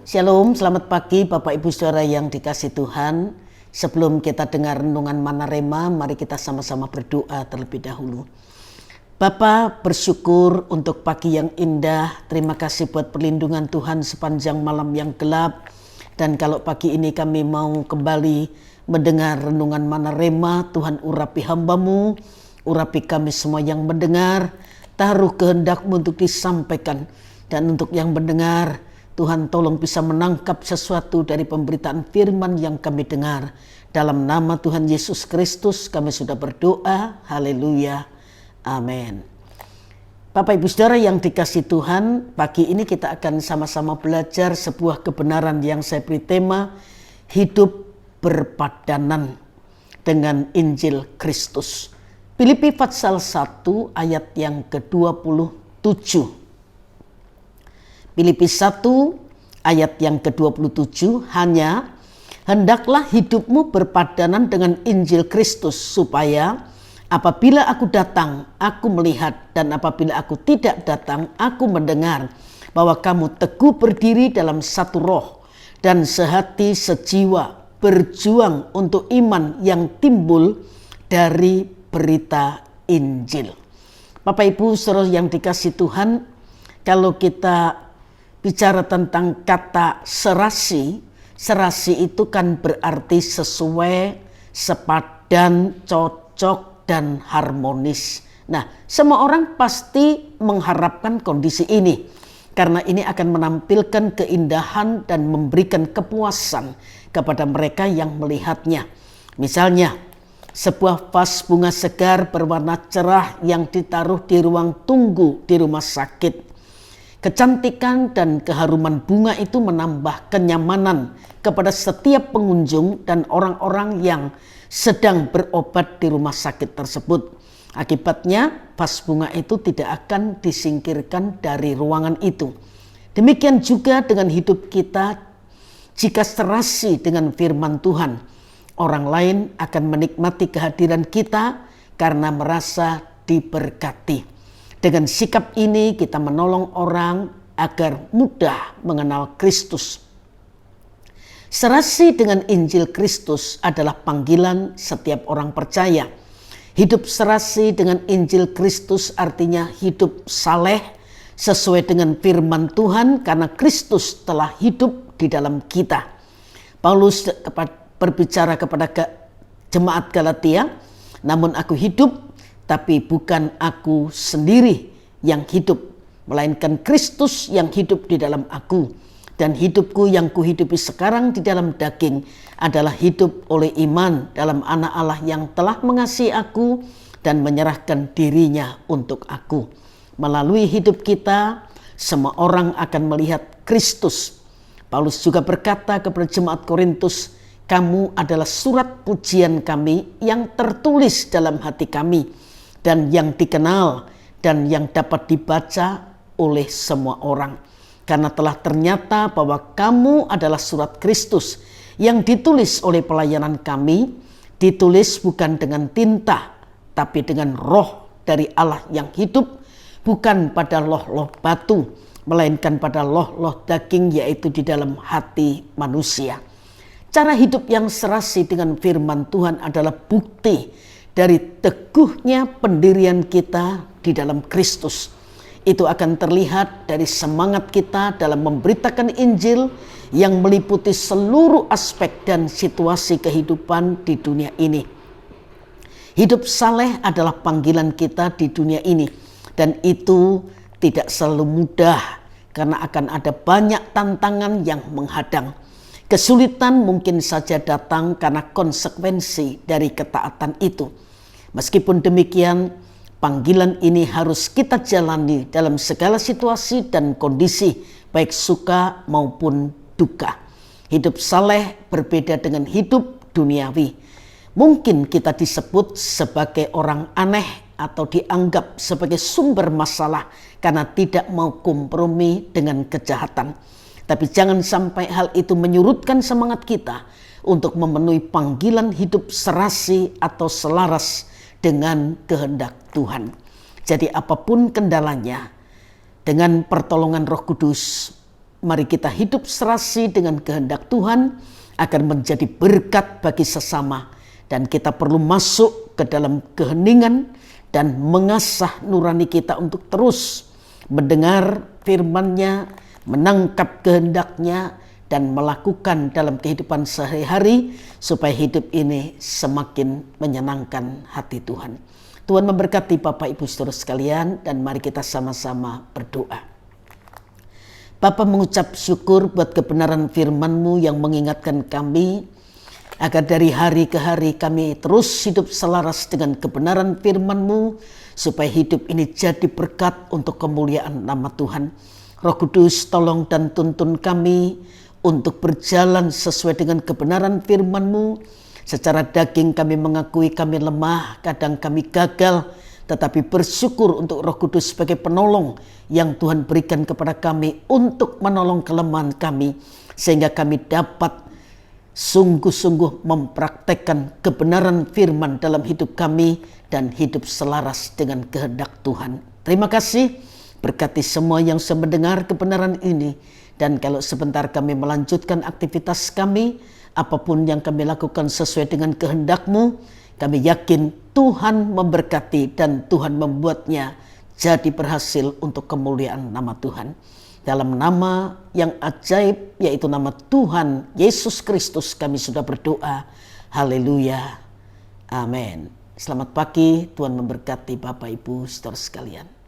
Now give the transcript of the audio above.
Shalom, selamat pagi Bapak Ibu Saudara yang dikasihi Tuhan. Sebelum kita dengar renungan Mana Rema, mari kita sama-sama berdoa terlebih dahulu. Bapa, bersyukur untuk pagi yang indah. Terima kasih buat perlindungan Tuhan sepanjang malam yang gelap. Dan kalau pagi ini kami mau kembali mendengar renungan Mana Rema, Tuhan urapi hamba-Mu, urapi kami semua yang mendengar. Taruh kehendak-Mu untuk disampaikan. Dan untuk yang mendengar, Tuhan tolong bisa menangkap sesuatu dari pemberitaan firman yang kami dengar. Dalam nama Tuhan Yesus Kristus kami sudah berdoa. Haleluya. Amin. Bapak Ibu Saudara yang dikasihi Tuhan, pagi ini kita akan sama-sama belajar sebuah kebenaran yang saya beri tema hidup berpadanan dengan Injil Kristus. Filipi pasal 1 ayat yang ke-27. Filipi 1 ayat yang ke-27, hanya hendaklah hidupmu berpadanan dengan Injil Kristus, supaya apabila aku datang, aku melihat, dan apabila aku tidak datang, aku mendengar bahwa kamu teguh berdiri dalam satu roh dan sehati sejiwa, berjuang untuk iman yang timbul dari berita Injil. Bapak Ibu Saudara yang dikasihi Tuhan, kalau kita bicara tentang kata serasi, serasi itu kan berarti sesuai, sepadan, cocok, dan harmonis. Nah, semua orang pasti mengharapkan kondisi ini, karena ini akan menampilkan keindahan dan memberikan kepuasan kepada mereka yang melihatnya. Misalnya, sebuah vas bunga segar berwarna cerah yang ditaruh di ruang tunggu di rumah sakit. Kecantikan dan keharuman bunga itu menambah kenyamanan kepada setiap pengunjung dan orang-orang yang sedang berobat di rumah sakit tersebut. Akibatnya, vas bunga itu tidak akan disingkirkan dari ruangan itu. Demikian juga dengan hidup kita, jika serasi dengan firman Tuhan, orang lain akan menikmati kehadiran kita karena merasa diberkati. Dengan sikap ini kita menolong orang agar mudah mengenal Kristus. Serasi dengan Injil Kristus adalah panggilan setiap orang percaya. Hidup serasi dengan Injil Kristus artinya hidup saleh sesuai dengan firman Tuhan karena Kristus telah hidup di dalam kita. Paulus berbicara kepada jemaat Galatia, namun aku hidup, tapi bukan aku sendiri yang hidup, melainkan Kristus yang hidup di dalam aku. Dan hidupku yang kuhidupi sekarang di dalam daging adalah hidup oleh iman dalam Anak Allah yang telah mengasihi aku dan menyerahkan dirinya untuk aku. Melalui hidup kita, semua orang akan melihat Kristus. Paulus juga berkata kepada jemaat Korintus, kamu adalah surat pujian kami yang tertulis dalam hati kami, dan yang dikenal dan yang dapat dibaca oleh semua orang. Karena telah ternyata bahwa kamu adalah surat Kristus yang ditulis oleh pelayanan kami, ditulis bukan dengan tinta, tapi dengan roh dari Allah yang hidup, bukan pada loh-loh batu, melainkan pada loh-loh daging, yaitu di dalam hati manusia. Cara hidup yang serasi dengan firman Tuhan adalah bukti dari teguhnya pendirian kita di dalam Kristus. Itu akan terlihat dari semangat kita dalam memberitakan Injil yang meliputi seluruh aspek dan situasi kehidupan di dunia ini. Hidup saleh adalah panggilan kita di dunia ini, dan itu tidak selalu mudah karena akan ada banyak tantangan yang menghadang. Kesulitan mungkin saja datang karena konsekuensi dari ketaatan itu. Meskipun demikian, panggilan ini harus kita jalani dalam segala situasi dan kondisi, baik suka maupun duka. Hidup saleh berbeda dengan hidup duniawi. Mungkin kita disebut sebagai orang aneh atau dianggap sebagai sumber masalah karena tidak mau kompromi dengan kejahatan. Tapi jangan sampai hal itu menyurutkan semangat kita untuk memenuhi panggilan hidup serasi atau selaras dengan kehendak Tuhan. Jadi apapun kendalanya, dengan pertolongan Roh Kudus, mari kita hidup serasi dengan kehendak Tuhan agar menjadi berkat bagi sesama. Dan kita perlu masuk ke dalam keheningan dan mengasah nurani kita untuk terus mendengar firman-Nya, menangkap kehendak-Nya, dan melakukan dalam kehidupan sehari-hari supaya hidup ini semakin menyenangkan hati Tuhan. Tuhan memberkati Bapak Ibu Saudara sekalian, dan mari kita sama-sama berdoa. Bapa, mengucap syukur buat kebenaran firman-Mu yang mengingatkan kami agar dari hari ke hari kami terus hidup selaras dengan kebenaran firman-Mu supaya hidup ini jadi berkat untuk kemuliaan nama Tuhan. Roh Kudus, tolong dan tuntun kami untuk berjalan sesuai dengan kebenaran firman-Mu. Secara daging kami mengakui kami lemah, kadang kami gagal, tetapi bersyukur untuk Roh Kudus sebagai penolong yang Tuhan berikan kepada kami untuk menolong kelemahan kami, sehingga kami dapat sungguh-sungguh mempraktekkan kebenaran firman dalam hidup kami dan hidup selaras dengan kehendak Tuhan. Terima kasih, berkati semua yang sedang mendengar kebenaran ini. Dan kalau sebentar kami melanjutkan aktivitas kami, apapun yang kami lakukan sesuai dengan kehendak-Mu, kami yakin Tuhan memberkati dan Tuhan membuatnya jadi berhasil untuk kemuliaan nama Tuhan. Dalam nama yang ajaib, yaitu nama Tuhan Yesus Kristus, kami sudah berdoa. Haleluya. Amin. Selamat pagi, Tuhan memberkati Bapak Ibu Saudara sekalian.